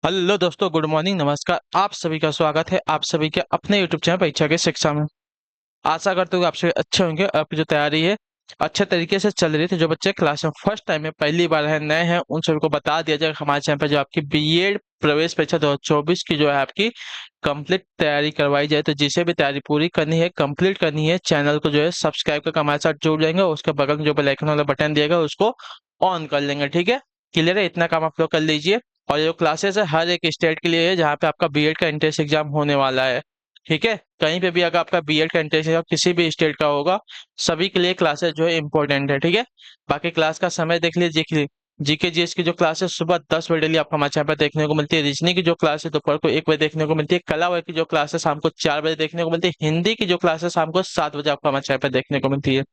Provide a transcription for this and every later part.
Hello दोस्तों, good morning, नमस्कार। आप सभी का स्वागत है आप सभी के अपने यूट्यूब चैनल परीक्षा के शिक्षा में। आशा करते हुए आप सभी अच्छे होंगे और आपकी जो तैयारी है अच्छे तरीके से चल रही थी। जो बच्चे क्लास में फर्स्ट टाइम है, पहली बार है, नए हैं, उन सभी को बता दिया जाए हमारे चैनल पर जो आपकी बीएड प्रवेश परीक्षा 2024 की जो है आपकी कंप्लीट तैयारी करवाई जाए। तो जिसे भी तैयारी पूरी करनी है, कंप्लीट करनी है, चैनल को जो है सब्सक्राइब करके हमारे साथ जुड़ जाएंगे। उसके बगल में जो बेल आइकन वाला बटन दिएगा उसको ऑन कर लेंगे। ठीक है, क्लियर है? इतना काम आप लोग कर लीजिए। और ये जो क्लासेस है हर एक स्टेट के लिए है जहाँ पे आपका बीएड का एंट्रेंस एग्जाम होने वाला है। ठीक है, कहीं पे भी अगर आपका बीएड का एंट्रेंस एग्जाम किसी भी स्टेट का होगा, सभी के लिए क्लासेस जो है इंपॉर्टेंट है। ठीक है, बाकी क्लास का समय देख लीजिए। जीके जीएस की जो क्लासेस सुबह 10 बजे डेली आपको हमारे यहाँ पर देखने को मिलती है। रीजनिंग की जो क्लास है दोपहर को 1 बजे देखने को मिलती है। कला वाला की जो क्लास है शाम को 4 बजे देखने को मिलती है। हिंदी की जो क्लास है शाम को 7 बजे आपको हमारे यहाँ पर देखने को मिलती है।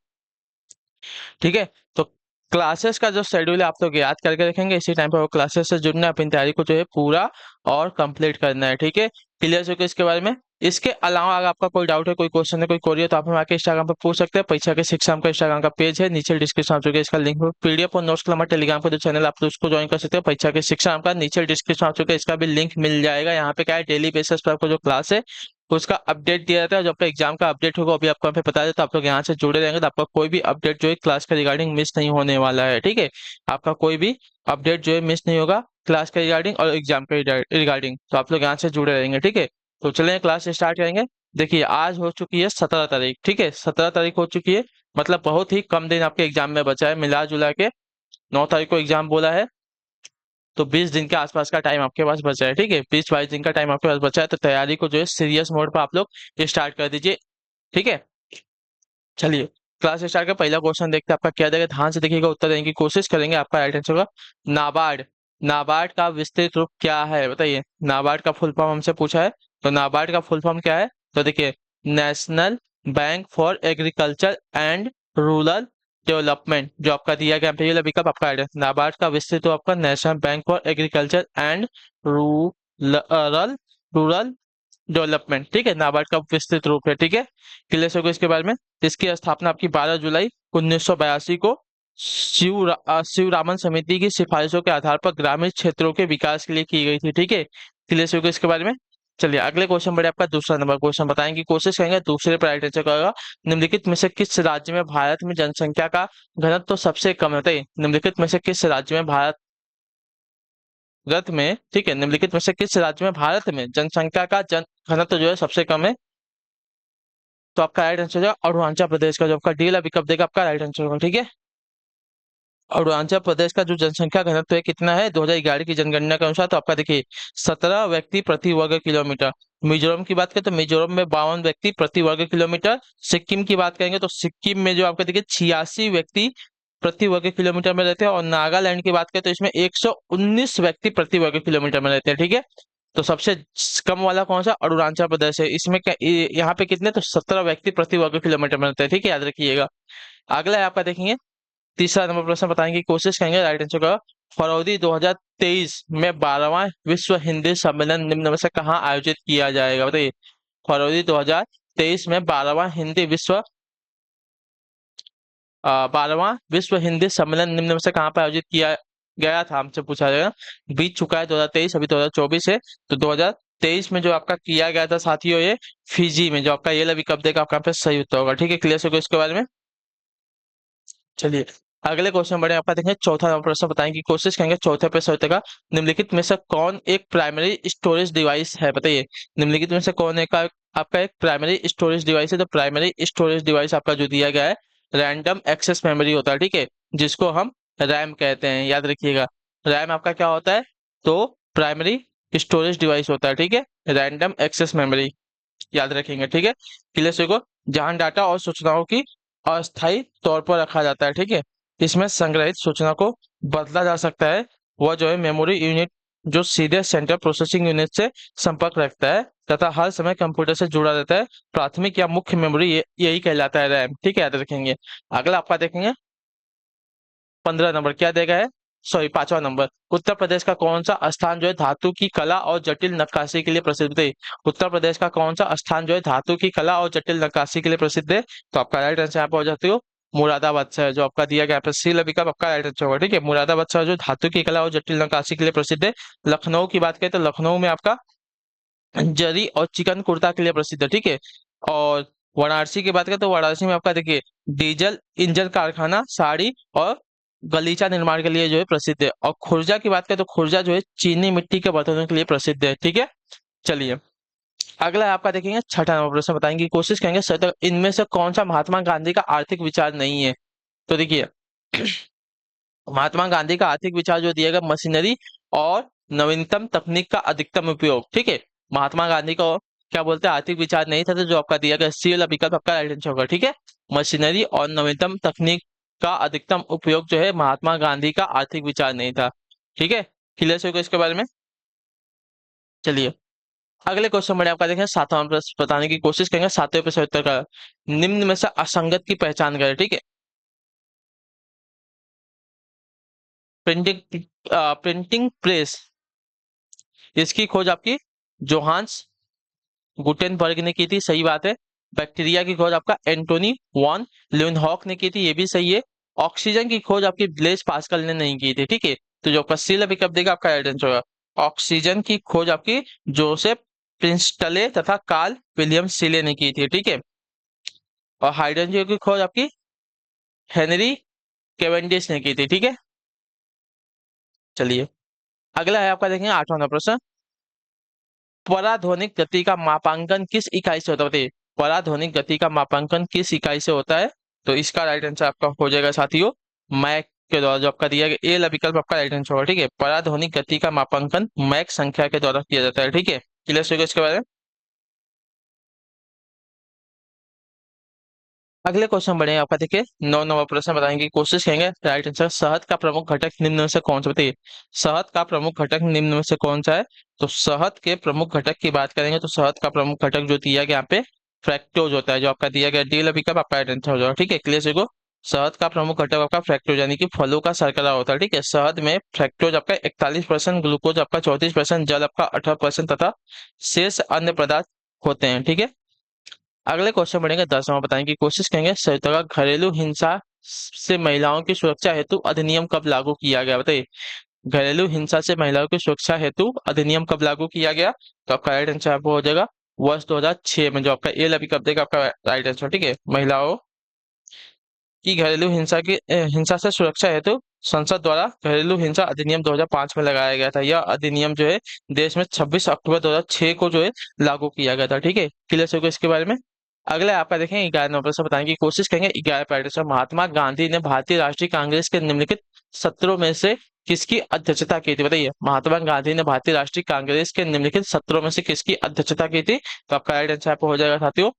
ठीक है, तो क्लासेस का जो शेड्यूल है आप लोग याद करके रखेंगे। इसी टाइम पर वो क्लासेस से जुड़ना है, अपनी तैयारी को जो है पूरा और कंप्लीट करना है। ठीक है, क्लियर हो गया इसके बारे में? इसके अलावा अगर आपका कोई डाउट है, कोई क्वेश्चन है, कोई क्वेरी है, तो आप हमें आके इंस्टाग्राम पर पूछ सकते हैं। परीक्षा के शिक्षा का इंस्टाग्राम का पेज है, नीचे डिस्क्रिप्शन में इसका लिंक है। पीडीएफ और नोट्स के लिए हमारे टेलीग्राम का जो चैनल आप उसको ज्वाइन कर सकते हैं। परीक्षा के शिक्षा का नीचे डिस्क्रिप्शन में इसका भी लिंक मिल जाएगा। यहाँ पे क्या है, डेली बेसिस पर आपको जो क्लास है उसका अपडेट दिया जाता है। जब आपका एग्जाम का अपडेट होगा अभी आपको यहाँ पे बता देता, आप लोग यहाँ से जुड़े रहेंगे तो आपका कोई भी अपडेट जो है क्लास के रिगार्डिंग मिस नहीं होने वाला है। ठीक है, आपका कोई भी अपडेट जो है मिस नहीं होगा क्लास के रिगार्डिंग और एग्जाम के रिगार्डिंग। तो आप लोग यहाँ से जुड़े रहेंगे। ठीक है, तो चलें क्लास स्टार्ट करेंगे। देखिए, आज हो चुकी है 17 तारीख। ठीक है, 17 तारीख हो चुकी है, मतलब बहुत ही कम दिन आपके एग्जाम में बचा है। मिला जुला के 9 तारीख को एग्जाम बोला है, तो 20 दिन के आसपास का टाइम आपके पास बचा है। ठीक है, 20-22 दिन का टाइम आपके पास बचा है। तो तैयारी को जो है सीरियस मोड पर आप लोग स्टार्ट कर दीजिए। ठीक है, चलिए क्लास स्टार्ट का पहला क्वेश्चन देखते हैं आपका क्या देगा। ध्यान से देखिएगा, उत्तर देने की कोशिश करेंगे। आपका राइट आंसर होगा नाबार्ड। नाबार्ड का विस्तृत रूप क्या है बताइए? नाबार्ड का फुल फॉर्म हमसे पूछा है, तो नाबार्ड का फुल फॉर्म क्या है? तो देखिए, national bank for agriculture and rural development. जो आपका दिया गया पे विकल्प आपका है नाबार्ड का विस्तृत रूप आपका national bank for agriculture and rural rural development. ठीक है, नाबार्ड का विस्तृत रूप है। ठीक है, क्लियर होगा इसके बारे में? इसकी स्थापना आपकी 12 जुलाई 1982 को शिवरामन समिति की सिफारिशों के आधार पर ग्रामीण क्षेत्रों के विकास के लिए की गई थी। ठीक है, क्लियर होगा इसके बारे में? चलिए अगले क्वेश्चन बढ़े। आपका दूसरा नंबर क्वेश्चन बताएंगे की कोशिश करेंगे। दूसरे पर राइट आंसर होगा निम्नलिखित में से किस राज्य में भारत में जनसंख्या का घनत्व तो सबसे कम है? बताइए, निम्नलिखित में से किस राज्य में भारत में, ठीक है, निम्नलिखित में से किस राज्य में भारत में जनसंख्या का जन घनत्व जो है सबसे कम है? तो आपका राइट आंसर होगा अरुणाचल प्रदेश का। जो आपका डी वाला विकल्प देगा आपका राइट आंसर होगा। ठीक है, अरुणाचल प्रदेश का जो जनसंख्या घनत्व है कितना है 2011 की जनगणना के अनुसार? तो आपका देखिए 17 व्यक्ति प्रति वर्ग किलोमीटर। मिजोरम की बात करें तो मिजोरम में 52 व्यक्ति प्रति वर्ग किलोमीटर। सिक्किम की बात करेंगे तो सिक्किम में जो आपका देखिए 86 व्यक्ति प्रति वर्ग किलोमीटर में रहते हैं। और नागालैंड की बात करें तो इसमें 119 व्यक्ति प्रति वर्ग किलोमीटर में रहते हैं। ठीक है, तो सबसे कम वाला कौन सा? अरुणाचल प्रदेश है। इसमें क्या यहाँ पे कितने? तो 17 व्यक्ति प्रति वर्ग किलोमीटर में रहते हैं। ठीक है, याद रखिएगा। अगला है आपका देखेंगे, तीसरा नंबर प्रश्न बताने की कोशिश करेंगे। राइट आंसर का फरवरी 2023 में 12वां विश्व हिंदी सम्मेलन निम्न में से कहाँ आयोजित किया जाएगा? बताइए, फरवरी 2023 में 12वां विश्व हिंदी सम्मेलन निम्न में से कहाँ पर आयोजित किया गया था? हमसे पूछा जाएगा। बीत चुका है 2023, अभी 2024 है। तो 2023 में जो आपका किया गया था साथियों, ये फिजी में। जो आपका ये विकल्प देगा आपका पे सही उत्तर होगा। ठीक है, क्लियर होगा इसके बारे में? चलिए अगले क्वेश्चन बढ़े। आपका देखेंगे चौथा नंबर प्रश्न बताने की कोशिश करेंगे। चौथे प्रश्न होगा निम्नलिखित में से कौन एक प्राइमरी स्टोरेज डिवाइस है? बताइए, निम्नलिखित में से कौन एक आपका एक प्राइमरी स्टोरेज डिवाइस है? तो प्राइमरी स्टोरेज डिवाइस आपका जो दिया गया है रैंडम एक्सेस मेमोरी होता है। ठीक है, जिसको हम रैम कहते हैं। याद रखिएगा, रैम आपका क्या होता है? तो प्राइमरी स्टोरेज डिवाइस होता है। ठीक है, रैंडम एक्सेस मेमोरी याद रखेंगे। ठीक है, क्लियर को जहां डाटा और सूचनाओं की अस्थायी तौर पर रखा जाता है। ठीक है, इसमें संग्रहित सूचना को बदला जा सकता है। वह जो है मेमोरी यूनिट जो सीधे सेंट्रल प्रोसेसिंग यूनिट से संपर्क रखता है तथा हर समय कंप्यूटर से जुड़ा रहता है। प्राथमिक या मुख्य मेमोरी यही कहलाता है रैम। ठीक है, याद रखेंगे। अगला आपका देखेंगे 15 नंबर क्या देगा है, सॉरी 5वां नंबर। उत्तर प्रदेश का कौन सा स्थान जो है धातु की कला और जटिल नक्काशी के लिए प्रसिद्ध है? उत्तर प्रदेश का कौन सा स्थान जो है धातु की कला और जटिल नक्काशी के लिए प्रसिद्ध है? तो आपका राइट आंसर यहाँ पे हो जाते हो मुरादाबाद शहर जो आपका दिया गया है, सी विकल्प आपका राइट आंसर होगा। ठीक है, मुरादाबाद शहर जो धातु की कला और जटिल नक्काशी के लिए प्रसिद्ध है। लखनऊ की बात करें तो लखनऊ में आपका जरी और चिकन कुर्ता के लिए प्रसिद्ध है। ठीक है, और वाराणसी की बात करें तो वाराणसी में आपका देखिए डीजल इंजन कारखाना, साड़ी और गलीचा निर्माण के लिए जो है प्रसिद्ध है। और खुर्जा की बात करें तो खुर्जा जो है चीनी मिट्टी के बर्तनों के लिए प्रसिद्ध है। ठीक है, चलिए अगला है आपका देखेंगे छठा नंबर प्रश्न बताएंगे, कोशिश करेंगे इनमें से कौन सा महात्मा गांधी का आर्थिक विचार नहीं है। तो देखिए महात्मा गांधी का आर्थिक विचार जो दिया गया मशीनरी और नवीनतम तकनीक का अधिकतम उपयोग। ठीक है, महात्मा गांधी को क्या बोलते हैं आर्थिक विचार नहीं था, तो जो आपका दिया गया सी वाला विकल्प आपका राइट आंसर होगा। ठीक है, मशीनरी और नवीनतम तकनीक का अधिकतम उपयोग जो है महात्मा गांधी का आर्थिक विचार नहीं था। ठीक है, क्लियर से होगा इसके बारे में। चलिए अगले क्वेश्चन में आपका देखें सातवां प्रश्न बताने की कोशिश करेंगे, सातवें प्रश्न उत्तर का निम्न में से असंगत की पहचान करें। ठीक है, प्रिंटिंग प्रिंटिंग प्रेस इसकी खोज आपकी जोहान्स गुटेनबर्ग ने की थी, सही बात है। बैक्टीरिया की खोज आपका एंटोनी वॉन ल्यूनहॉक ने की थी, ये भी सही है। ऑक्सीजन की खोज आपकी ब्लेज पास्कल ने नहीं की थी। ठीक है, तो जो आपका सी विकल्प देगा आपका राइट आंसर होगा। ऑक्सीजन की खोज आपकी जोसेफ प्रिंस्टले तथा कार्ल विलियम सीले ने की थी। ठीक है, और हाइड्रोजन की खोज आपकी हेनरी केवेंडिश ने की थी। ठीक है, चलिए अगला है आपका देखेंगे आठवां नंबर प्रश्न, पराध्वनिक गति का मापांकन किस इकाई से होता है बताइए। पराध्वनिक गति का मापांकन किस इकाई से होता है, तो इसका राइट आंसर आपका हो जाएगा साथियों मैक के द्वारा, जो आपका दिया गया ए वाला विकल्प आपका राइट आंसर होगा। ठीक है, पराध्वनिक गति का मापांकन मैक संख्या के द्वारा किया जाता है। ठीक है, क्लियर होगा इसके बारे में। अगले क्वेश्चन बढ़ेंगे आपका देखिए नौ नंबर प्रश्न बताएंगे कोशिश करेंगे राइट आंसर, शहद का प्रमुख घटक निम्न में से कौन सा बताइए। शहद का प्रमुख घटक निम्न में से कौन सा है, तो शहद के प्रमुख घटक की बात करेंगे तो शहद का प्रमुख घटक जो दिया गया यहाँ पे फ्रैक्टोज होता है, जो आपका दिया गया डी विकल्प आपका राइट आंसर हो जाएगा। ठीक है, क्लियर से को शहद का प्रमुख घटक आपका फ्रैक्टोज यानी कि फलों का शर्करा होता है। ठीक है, शहद में फ्रैक्टोज आपका 41%, ग्लूकोज आपका 34%, जल आपका 18% तथा शेष अन्य पदार्थ होते हैं। ठीक है, अगले क्वेश्चन बढ़ेंगे 10वां बताने की कोशिश करेंगे, संयुक्तका घरेलू हिंसा से महिलाओं की सुरक्षा हेतु अधिनियम कब लागू किया गया बताइए। घरेलू हिंसा से महिलाओं की सुरक्षा हेतु अधिनियम कब लागू किया गया, तो आपका राइट आंसर आपको हो जाएगा वर्ष 2006 में, जो आपका ए अभी कब देगा आपका राइट आंसर। ठीक है, महिलाओं की घरेलू हिंसा से सुरक्षा हेतु संसद द्वारा घरेलू हिंसा अधिनियम 2005 में लगाया गया था। यह अधिनियम जो है देश में 26 अक्टूबर 2006 को जो है लागू किया गया था। ठीक है, क्लियर होगा इसके बारे में। अगला आपका देखें 11 नंबर से बताने की कोशिश करेंगे 11 पैटर्न से, महात्मा गांधी ने भारतीय राष्ट्रीय कांग्रेस के निम्नलिखित सत्रों में से किसकी अध्यक्षता की थी बताइए। महात्मा गांधी ने भारतीय राष्ट्रीय कांग्रेस के निम्नलिखित सत्रों में से किसकी अध्यक्षता की थी, तो आपका राइट आंसर आपको हो जाएगा साथियों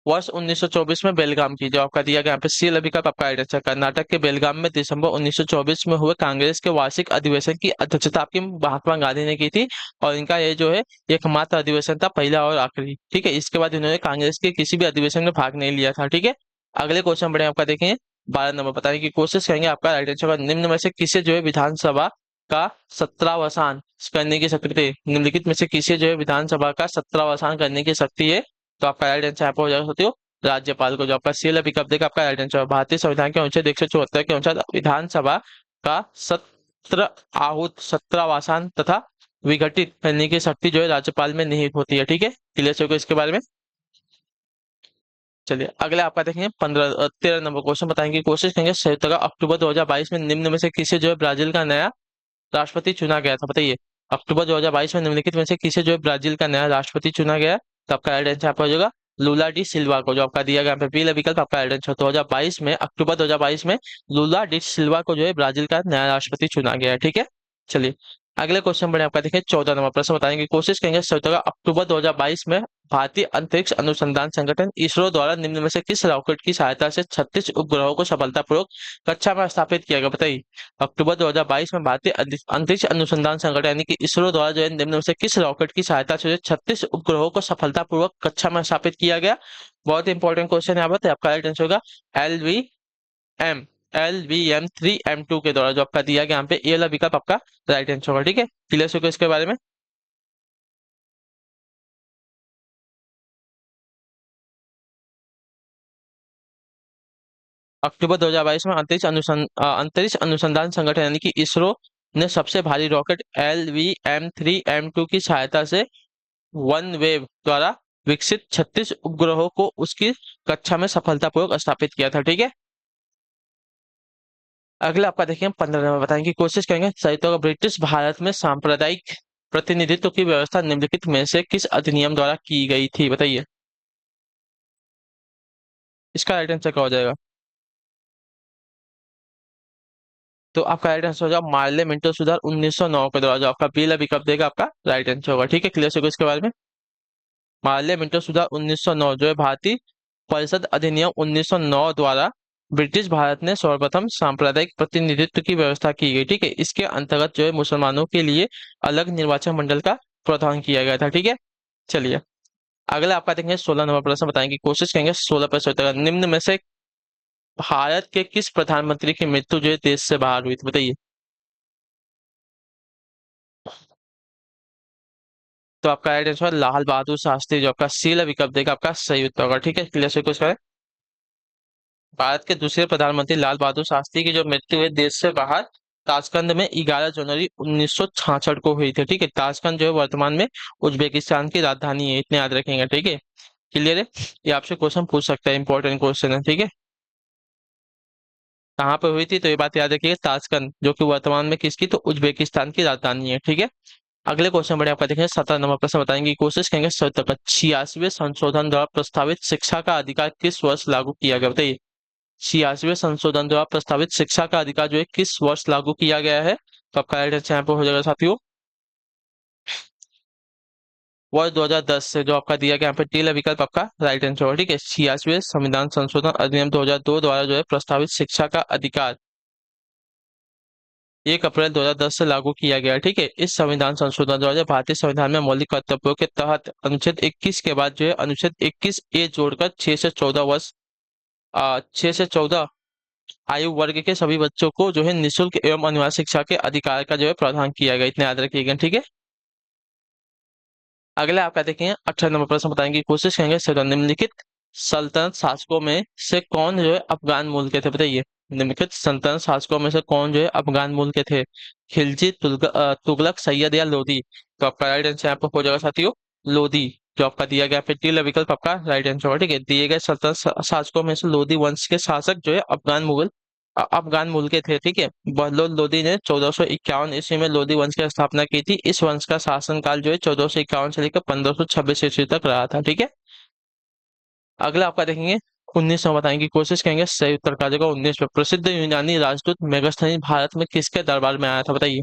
वर्ष 1924 में बेलगाम की, जो आपका दिया गया यहाँ पे सी विकल्प आपका राइट आंसर। कर्नाटक के बेलगाम में दिसंबर 1924 में हुए कांग्रेस के वार्षिक अधिवेशन की अध्यक्षता आपकी महात्मा गांधी ने की थी, और इनका ये जो है एकमात्र अधिवेशन था, पहला और आखिरी। ठीक है, इसके बाद इन्होंने कांग्रेस के किसी भी अधिवेशन में भाग नहीं लिया था। ठीक है, अगले क्वेश्चन बढ़े आपका देखेंगे 12 नंबर बताने की कोशिश करेंगे, आपका राइट आंसर निम्न में से किसे जो है विधानसभा का सत्रावसान करने की शक्ति है। निम्नलिखित में से किसे जो है विधानसभा का सत्रावसान करने की शक्ति है, तो आपका राइट आंसर यहाँ पे हो जाएगा साथियों राज्यपाल को, जो आपका सीएल विकल्प देगा आपका राइट आंसर। भारतीय संविधान के अनुच्छेद 174 के अनुसार विधानसभा का सत्र आहूत सत्रावसान तथा विघटित करने की शक्ति जो है राज्यपाल में निहित होती है। ठीक है, क्लियर होगा इसके बारे में। चलिए अगले आपका देखेंगे 13 नंबर क्वेश्चन बताने की कोशिश करेंगे, संयुक्त अक्टूबर 2022 में निम्न में से किसे जो है ब्राजील का नया राष्ट्रपति चुना गया था बताइए। अक्टूबर 2022 में निम्नलिखित में से किसे जो है ब्राजील का नया राष्ट्रपति चुना गया, तो आपका राइट आंसर आपका हो जाएगा लूला डी सिल्वा को, जो आपका दिया गया पहला विकल्प आपका राइट आंसर। 2022 में अक्टूबर 2022 में लूला डी सिल्वा को जो है ब्राजील का नया राष्ट्रपति चुना गया है। ठीक है, चलिए अगले क्वेश्चन बढ़े आपका देखें 14 नंबर प्रश्न बताने की कोशिश करेंगे, संयुक्त अक्टूबर 2022 में भारतीय अंतरिक्ष अनुसंधान संगठन इसरो द्वारा निम्न में से किस रॉकेट की सहायता से 36 उपग्रहों को सफलतापूर्वक कक्षा में स्थापित किया गया बताइए। अक्टूबर 2022 में भारतीय अंतरिक्ष अनुसंधान संगठन यानी कि इसरो द्वारा जो है निम्न में से किस रॉकेट की सहायता से 36 उपग्रहों को सफलतापूर्वक कक्षा में स्थापित किया गया। बहुत इंपॉर्टेंट क्वेश्चन यहाँ पर आपका राइट आंसर होगा एम LVM-3M2 के द्वारा, जो आपका दिया गया यहाँ पे ये वाला विकल्प आपका राइट आंसर होगा। ठीक है, क्लियर होगा इसके बारे में। अक्टूबर 2022 में अंतरिक्ष अनुसंधान संगठन यानी कि इसरो ने सबसे भारी रॉकेट LVM-3M2 की सहायता से वन वेव द्वारा विकसित 36 उपग्रहों को उसकी कक्षा में सफलतापूर्वक स्थापित किया था। ठीक है, अगला आपका देखिए 15 नंबर बताने की कोशिश करेंगे। सही तो होगा, ब्रिटिश भारत में सांप्रदायिक प्रतिनिधित्व की व्यवस्था निम्नलिखित में से किस अधिनियम द्वारा की गई थी, बताइए। इसका राइट आंसर क्या हो जाएगा? तो आपका राइट आंसर हो जाएगा मार्ले मिंटो सुधार 1909 के द्वारा, जो आपका बिल अभी कब देगा, आपका राइट आंसर होगा। ठीक है, क्लियर हो गया इसके बारे में। मार्ले मिंटो सुधार 1909 जो है भारतीय परिषद अधिनियम 1909 द्वारा ब्रिटिश भारत ने सर्वप्रथम सांप्रदायिक प्रतिनिधित्व की व्यवस्था की गई। ठीक है, इसके अंतर्गत जो है मुसलमानों के लिए अलग निर्वाचन मंडल का प्रावधान किया गया था। ठीक है, चलिए अगला आपका देखेंगे 16 नंबर प्रश्न बताने की कोशिश करेंगे। 16 प्रश्न उत्तर निम्न में से भारत के किस प्रधानमंत्री की मृत्यु जो है देश से बाहर हुई थी, बताइए। तो आपका राइट आंसर लाल बहादुर शास्त्री, जो आपका शीला विकल्प देगा, आपका सही उत्तर होगा। ठीक है, क्लियर से कुछ है। भारत के दूसरे प्रधानमंत्री लाल बहादुर शास्त्री की जो मृत्यु है देश से बाहर ताशकंद में 11 जनवरी 1966 को हुई थी। ठीक है, ताशकंद जो है वर्तमान में उज्बेकिस्तान की राजधानी है, इतने याद रखेंगे। ठीक है, क्लियर है। ये आपसे क्वेश्चन पूछ सकता है, इंपॉर्टेंट क्वेश्चन है। ठीक है, कहाँ पे हुई थी, तो ये बात याद रखिएगा, ताशकंद जो कि वर्तमान में किसकी, तो उज्बेकिस्तान की राजधानी है। ठीक है, अगले क्वेश्चन बढ़े आपका देखेंगे। 17 नंबर प्रश्न बताएंगे की कोशिश करेंगे। 86वें संशोधन द्वारा प्रस्तावित शिक्षा का अधिकार किस वर्ष लागू किया गया, बताइए। 86वें संशोधन द्वारा प्रस्तावित शिक्षा का अधिकार जो है किस वर्ष लागू किया गया है, तो आपका राइट आंसर यहाँ पे हो जाएगा साथियों, वर्ष 2010 से, जो आपका दिया गया यहाँ पे टीला विकल्प आपका राइट आंसर होगा। ठीक है, 86वें संविधान संशोधन अधिनियम 2002 द्वारा जो है प्रस्तावित शिक्षा का अधिकार 1 अप्रैल 2010 से लागू किया गया है। ठीक है, इस संविधान संशोधन द्वारा जो भारतीय संविधान में मौलिक कर्तव्यों के तहत अनुच्छेद 21 के बाद जो है अनुच्छेद 21A जोड़कर 6 से 14 वर्ष 6 से 14 आयु वर्ग के सभी बच्चों को जो है निःशुल्क एवं अनिवार्य शिक्षा के अधिकार का जो है प्रावधान किया गया, इतने याद रखिएगा। ठीक है, अगला आपका देखेंगे 18 नंबर प्रश्न बताने की कोशिश करेंगे। निम्नलिखित सल्तनत शासकों में से कौन जो है अफगान मूल के थे, बताइए। निम्नलिखित सल्तनत शासकों में से कौन जो है अफगान मूल के थे, खिलजी, तुगलक, सैयद या लोधी। तो आपका राइट आंसर यहाँ पर हो जाएगा साथियों, लोधी, जो आपका दिया गया फिर विकल्प आपका राइट आंसर होगा। ठीक है, दिए गए सल्तनत शासकों में से लोधी वंश के शासक जो है अफगान मूल के थे। ठीक है, बहलोल लोदी ने 1451 ईस्वी में लोदी वंश की स्थापना की थी। इस वंश का शासनकाल जो है 1451 से लेकर 1526 ईस्वी तक रहा था। ठीक है, अगला आपका देखेंगे 1900 बताने की कोशिश करेंगे। सही उत्तर का जगह 19 में प्रसिद्ध यूनानी राजदूत मेगास्थनीज भारत में किसके दरबार में आया था, बताइए।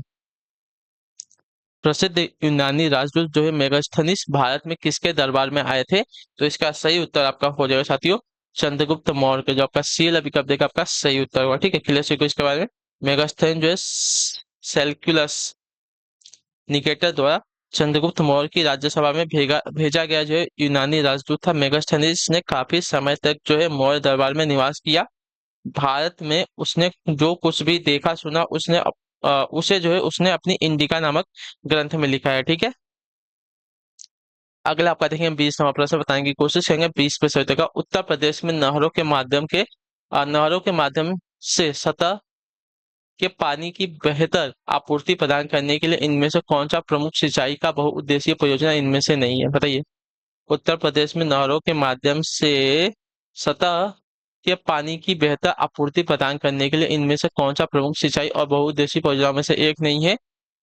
प्रसिद्ध यूनानी राजदूत जो है मेगास्थनीज भारत में किसके दरबार में आए थे, तो इसका सही उत्तर आपका हो जाएगा साथियों, चंद्रगुप्त मौर्य के, जो आपका सील अभी कब देगा, आपका सही उत्तर होगा। ठीक है, क्लियर से इसके बारे में। मेगास्थनीज जो है सेल्युकस निकेटर द्वारा चंद्रगुप्त मौर्य की राज्यसभा में भेजा भेजा गया जो है यूनानी राजदूत था। मेगास्थनीज ने काफी समय तक जो है मौर्य दरबार में निवास किया। भारत में उसने जो कुछ भी देखा सुना उसे जो है उसने अपनी इंडिका नामक ग्रंथ में लिखा है। ठीक है, अगला आपका देखेंगे 20 नंबर प्रश्न बताने की कोशिश करेंगे। 20 पे सही का उत्तर प्रदेश में नहरों के माध्यम से सतह के पानी की बेहतर आपूर्ति प्रदान करने के लिए इनमें से कौन सा प्रमुख सिंचाई का बहुउद्देशीय परियोजना इनमें से नहीं है, बताइए। उत्तर प्रदेश में नहरों के माध्यम से सतह के पानी की बेहतर आपूर्ति प्रदान करने के लिए इनमें से कौन सा प्रमुख सिंचाई और बहुउद्देशीय परियोजना में से एक नहीं है,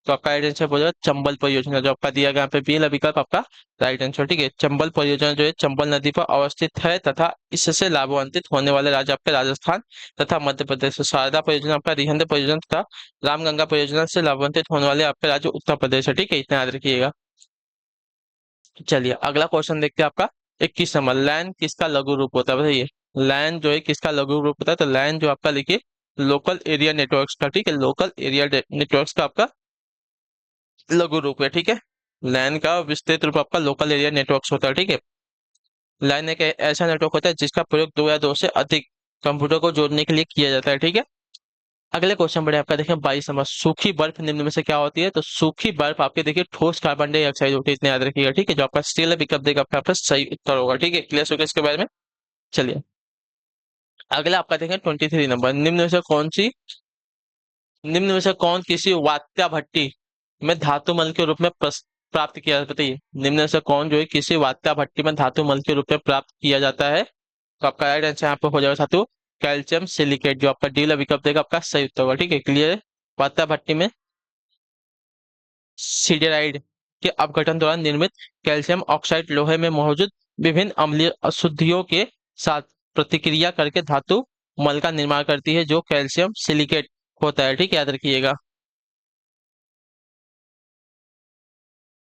तो आपका राइट आंसर हो जाएगा चंबल परियोजना, जो आपका दिया गया यहाँ पे बी विकल्प आपका राइट आंसर। ठीक है, चंबल परियोजना जो है चंबल नदी पर अवस्थित है तथा इससे लाभान्वित होने वाले राज्य आपके राजस्थान तथा मध्य प्रदेश। शारदा परियोजना आपका रिहंद परियोजना तथा रामगंगा परियोजना से लाभान्वित होने वाले आपके राज्य उत्तर प्रदेश है। ठीक है, इतना याद रखिएगा। चलिए अगला क्वेश्चन देखते हैं आपका 21 नंबर। लैन किसका लघु रूप होता है, बताइए। लैन जो है किसका लघु रूप होता है, तो लैन जो आपका लिखिए लोकल एरिया नेटवर्क्स का। ठीक है, लोकल एरिया नेटवर्क्स का आपका लघु रूप है। ठीक है, लैन का विस्तृत रूप आपका लोकल एरिया नेटवर्क्स होता है। ठीक है, लैन एक ऐसा नेटवर्क होता है जिसका प्रयोग दो या दो से अधिक कंप्यूटर को जोड़ने के लिए किया जाता है। ठीक है, अगले क्वेश्चन बढ़े आपका देखें 22 नंबर। सूखी बर्फ निम्न में से क्या होती है, तो सूखी बर्फ आपके देखिए ठोस कार्बन डाइऑक्साइड होती है, इतने याद रखिएगा। ठीक है, जो आपका स्टील विकल्प देगा आपका सही उत्तर होगा। ठीक है, क्लियर हो गया इसके बारे में। चलिए अगला आपका देखें 23 नंबर, निम्न में से कौन किसी वात्या भट्टी में धातु मल के रूप में प्राप्त किया जाता है? बताइए, निम्न में से कौन जो है किसी वात्या भट्टी में धातु मल के रूप में प्राप्त किया जाता है? तो आपका राइट आंसर यहाँ पे हो जाएगा साथियों कैल्शियम सिलिकेट, जो आपका डी वाला विकल्प देगा आपका सही उत्तर होगा। ठीक है, क्लियर है। वात्या भट्टी में सिडेराइड के अपघटन द्वारा निर्मित कैल्शियम ऑक्साइड लोहे में मौजूद विभिन्न अम्लीय अशुद्धियों के साथ प्रतिक्रिया करके धातु मल का निर्माण करती है, जो कैल्शियम सिलिकेट होता है। ठीक है, याद रखिएगा।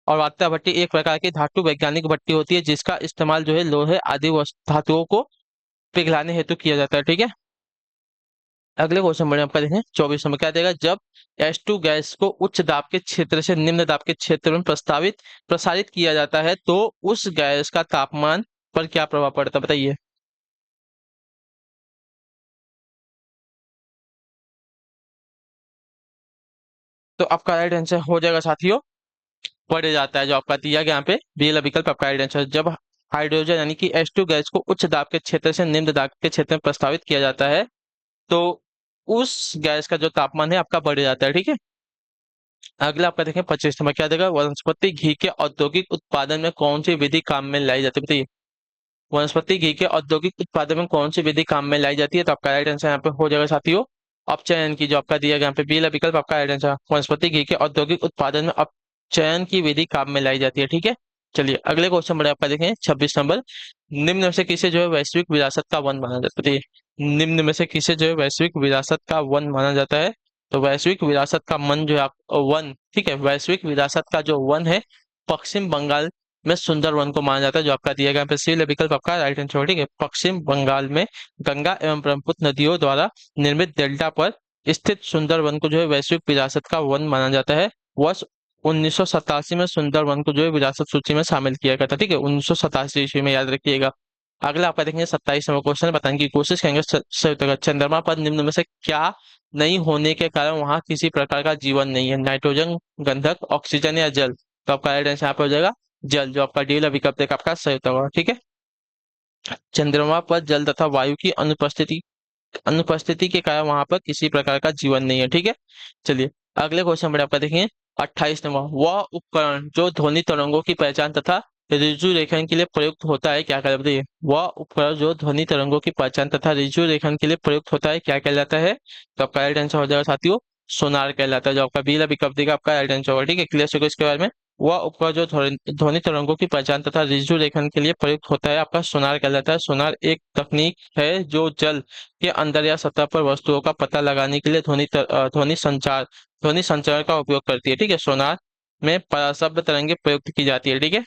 और वात्या भट्टी एक प्रकार की धातु वैज्ञानिक भट्टी होती है जिसका इस्तेमाल जो है लोहे आदि धातुओं को पिघलाने हेतु किया जाता है। ठीक है, अगले क्वेश्चन बढ़े आपका देखें 24 नंबर क्या देगा, जब H2 गैस को उच्च दाब के क्षेत्र से निम्न दाब के क्षेत्र में प्रसारित किया जाता है तो उस गैस का तापमान पर क्या प्रभाव पड़ता है? बताइए। तो आपका राइट आंसर हो जाएगा साथियों बढ़ जाता है, जो आपका दिया गया यहाँ पे बी वाला विकल्प आपका राइट आंसर। जब हाइड्रोजन यानी कि H2 गैस को उच्च दाब के क्षेत्र से निम्न दाब के क्षेत्र में प्रस्तावित किया जाता है तो उस गैस का जो तापमान है आपका बढ़ जाता है। ठीक है, अगला आपका देखें 25 नंबर क्या देगा, वनस्पति घी के औद्योगिक उत्पादन में कौन सी विधि काम में लाई जाती है? बताइए, वनस्पति घी के औद्योगिक उत्पादन में कौन सी विधि काम में लाई जाती है? तो आपका राइट आंसर यहाँ पे हो जाएगा साथियों अपचयन की, जो आपका दिया गया यहाँ पे बी वाला विकल्प आपका राइट आंसर। वनस्पति घी के औद्योगिक उत्पादन में अपचयन की विधि काम में लाई जाती है। ठीक है, चलिए अगले क्वेश्चन बड़े आपका देखें 26 नंबर, निम्न में से किसे जो है वैश्विक विरासत का वन माना जाता है? बताइए, निम्न में से किसे जो है वैश्विक विरासत का वन माना जाता है? तो वैश्विक विरासत का मन जो है आप वन, ठीक है, वैश्विक विरासत का जो वन है पश्चिम बंगाल में सुंदरवन को माना जाता है, जो आपका दिया गया सी विकल्प आपका राइट आंसर। ठीक है, पश्चिम बंगाल में गंगा एवं ब्रह्मपुत्र नदियों द्वारा निर्मित डेल्टा पर स्थित सुंदरवन को जो है वैश्विक विरासत का वन माना जाता है। वर्ष 1987 में सुंदरवन को जो है विरासत सूची में शामिल किया गया था। ठीक है, 1987 ईस्वी में, याद रखिएगा। अगला आपका देखेंगे 27 नंबर क्वेश्चन, बताने की कोशिश करेंगे सही उत्तर। चंद्रमा पर निम्न में से क्या नहीं होने के कारण वहां किसी प्रकार का जीवन नहीं है? नाइट्रोजन, गंधक, ऑक्सीजन या जल? तो आपका राइट आंसर यहाँ पे हो जाएगा जल, जो आपका डी वाला विकल्प देगा आपका सही उत्तर होगा। ठीक है, चंद्रमा पर जल तथा वायु की अनुपस्थिति के कारण वहां पर किसी प्रकार का जीवन नहीं है। ठीक है, चलिए अगले क्वेश्चन में आपका देखिए 28 नंबर, वह उपकरण जो ध्वनि तरंगों की पहचान तथा ऋजु रेखन के लिए प्रयुक्त होता है क्या कहलाता है? वह उपकरण जो ध्वनि तरंगों की पहचान तथा ऋजु रेखन के लिए प्रयुक्त होता है क्या कहलाता है? तो आपका राइट आंसर हो जाएगा साथियों सोनार कहलाता है, जो आपका बी वाला विकल्प देगा आपका राइट आंसर होगा। ठीक है, क्लियर होगा इसके बारे में। वह उपकरण जो ध्वनि तरंगों की पहचान तथा ऋजु रेखन के लिए प्रयुक्त होता है आपका सोनार कहलाता है। सोनार एक तकनीक है जो जल के अंदर या सतह पर वस्तुओं का पता लगाने के लिए ध्वनि संचार का उपयोग करती है। ठीक है, सोनार में पराशब्द तरंगे प्रयुक्त की जाती है। ठीक है,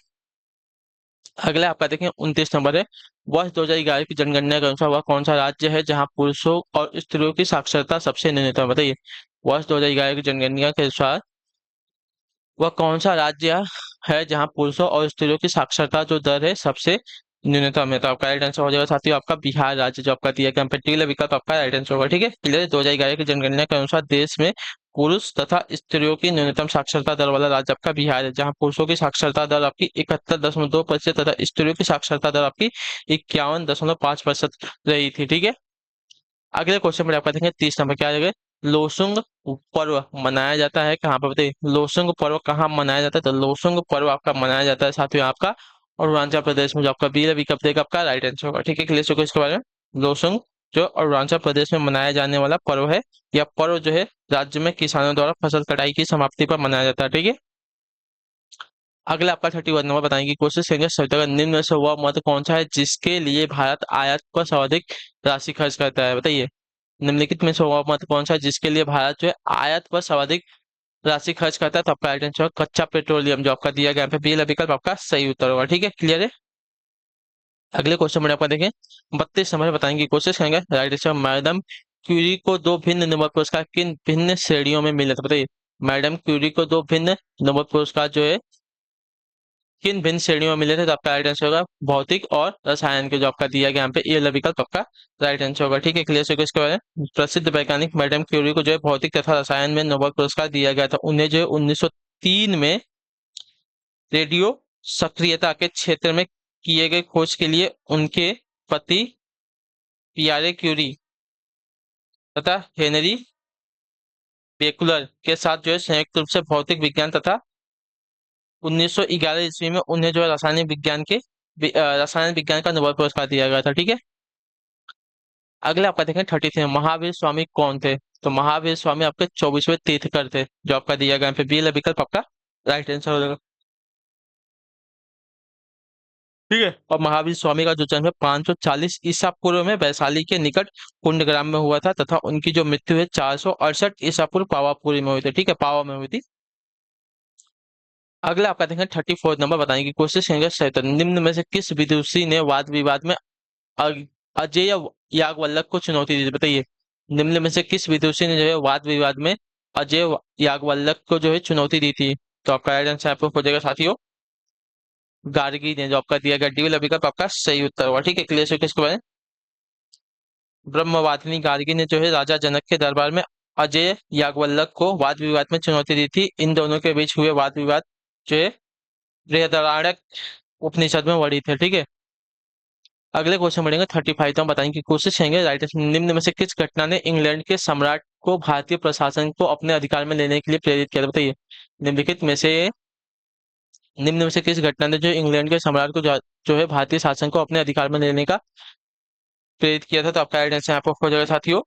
अगला आपका देखें 29 नंबर है, वर्ष 2011 की जनगणना के अनुसार वह कौन सा राज्य है जहां पुरुषों और स्त्रियों की साक्षरता सबसे न्यूनतम है? बताइए, वर्ष 2011 की जनगणना के अनुसार वह कौन सा राज्य है जहां पुरुषों और स्त्रियों की साक्षरता जो दर है सबसे न्यूनतम है? तो आपका राइट आंसर हो जाएगा साथियों आपका बिहार राज्य, जो आपका दिया गया पर्टिकुलर विकल्प आपका राइट आंसर होगा। ठीक है, क्लियर। 2011 की जनगणना के अनुसार देश में पुरुष तथा स्त्रियों की न्यूनतम साक्षरता दर वाला राज्य आपका बिहार है, जहां पुरुषों की साक्षरता दर आपकी 71.2% तथा स्त्रियों की साक्षरता दर आपकी 51.5% रही थी। ठीक है, अगले क्वेश्चन में आपका देखेंगे 30 नंबर क्या आएगा, लोसुंग पर्व मनाया जाता है कहाँ पर? बताइए, लोसुंग पर्व कहाँ मनाया जाता है? तो लोसुंग पर्व आपका मनाया जाता है साथियों आपका अरुणाचल प्रदेश में, जो आपका बी विकल्प देगा आपका राइट आंसर होगा। ठीक है, क्लियर होगा इसके बारे में। लोसुंग जो अरुणाचल प्रदेश में मनाया जाने वाला पर्व है, यह पर्व जो है राज्य में किसानों द्वारा फसल कटाई की समाप्ति पर मनाया जाता है। ठीक है, अगला आपका 31 नंबर बताने की कोशिश करेंगे सविता का, निम्न में से वह मत कौन सा है जिसके लिए भारत आयात पर सर्वाधिक राशि खर्च करता है? बताइए, निम्नलिखित में से वह मत कौन सा है जिसके लिए भारत जो है आयात पर सर्वाधिक राशि खर्च करता है? तो आपका राइट आंसर होगा कच्चा पेट्रोलियम, जो आपका दिया गया है बी वाला विकल्प आपका सही उत्तर होगा। ठीक है, क्लियर है। अगले क्वेश्चन में आपका देखें 32 नंबर बताने की कोशिश करेंगे राइट आंसर, मैडम क्यूरी को दो भिन्न नोबेल पुरस्कार किन भिन्न श्रेणियों में मिले थे? बताइए, मैडम क्यूरी को दो भिन्न नोबेल पुरस्कार जो है किन भिन्न श्रेणियों में मिले थे? तो आपका राइट आंसर होगा भौतिक और रसायन के, जो आपका दिया गया यहाँ पे ये वाला विकल्प आपका राइट आंसर होगा। ठीक है, क्लियर होगा इसके बारे में। प्रसिद्ध वैज्ञानिक मैडम क्यूरी को जो है भौतिक तथा रसायन में नोबेल पुरस्कार दिया गया था। उन्हें जो है 1903 में रेडियो सक्रियता के क्षेत्र में किए गए खोज के लिए उनके पति पियारे क्यूरी तथा हेनरी बेकुलर के साथ जो है संयुक्त रूप से भौतिक विज्ञान तथा 1911 ईस्वी में उन्हें जो है रसायन विज्ञान का नोबेल पुरस्कार दिया गया था। ठीक है। अगले आपका देखें 33 महावीर स्वामी कौन थे? तो महावीर स्वामी आपके 24वें तीर्थकर थे, जो आपका दिया गया है। फिर बी वाला विकल्प आपका राइट आंसर हो जाएगा। ठीक है। और महावीर स्वामी का जो जन्म है 540 ईसा पूर्व में वैशाली के निकट कुंडग्राम में हुआ था, तथा उनकी जो मृत्यु है 468 ईसा पूर्व पावापुरी में हुई थी। ठीक है, पावा में हुई थी। अगला आपका देखें 34 नंबर, बताने की कोशिश करेंगे। निम्न में से किस विदुषी ने वाद विवाद में अ- अजेय याज्ञवल्क्य को चुनौती दी थी? बताइए, निम्न में से किस विदुषी ने जो है वाद विवाद में अजय याज्ञवल्क्य को जो है चुनौती दी थी? तो आपका राइट आंसर आपको हो जाएगा साथियों, गार्गी ने, जो आपका दिया गया डी वाला विकल्प आपका सही उत्तर होगा। ठीक है, क्लियर है किसके बारे में? ब्रह्मवादिनी गार्गी ने जो है राजा जनक के दरबार में अजय याज्ञवल्क्य को वाद विवाद में चुनौती दी थी। इन दोनों के बीच हुए वाद विवाद जो है बृहदारण्यक उपनिषद में वर्णित थे। ठीक है। अगले क्वेश्चन बढ़ेंगे 35, तो हम बताने की कोशिश करेंगे। राइट, निम्न में से किस घटना ने इंग्लैंड के सम्राट को भारतीय प्रशासन को अपने अधिकार में लेने के लिए प्रेरित किया था? बताइए, निम्नलिखित में से निम्न में से किस घटना ने जो इंग्लैंड के सम्राट को जो है भारतीय शासन को अपने अधिकार में लेने का प्रेरित किया था? तो आपका राइट आंसर आपको हो जाएगा साथियों,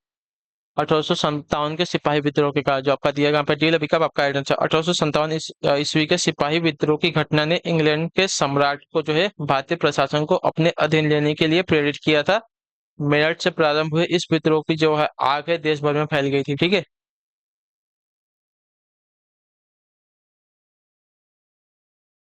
1857 के सिपाही विद्रोह के कारण, जो आपका दिया गया डी विकल्प आपका राइट आंसर। 1857 ईस्वी के सिपाही विद्रोह की घटना ने इंग्लैंड के सम्राट को जो है भारतीय प्रशासन को अपने अधीन लेने के लिए प्रेरित किया था। मेरठ से प्रारंभ हुए इस विद्रोह की जो है आग है देश भर में फैल गई थी। ठीक है।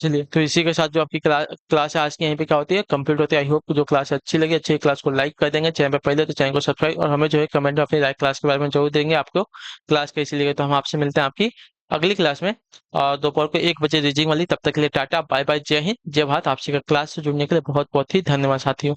चलिए, तो इसी के साथ जो आपकी क्लास है आज की यहीं पे क्या होती है, कंप्लीट होती है। आई होप जो क्लास अच्छी लगी, अच्छी क्लास को लाइक कर देंगे, चैनल पे पहले तो चैनल को सब्सक्राइब, और हमें जो है कमेंट में अपनी राय क्लास के बारे में जरूर देंगे आपको क्लास कैसी लगी। तो हम आपसे मिलते हैं आपकी अगली क्लास में दोपहर को 1 बजे रीडिंग वाली। तब तक के लिए टाटा बाय बाय, जय हिंद जय भारत। आपसे क्लास से जुड़ने के लिए बहुत बहुत ही धन्यवाद साथियों।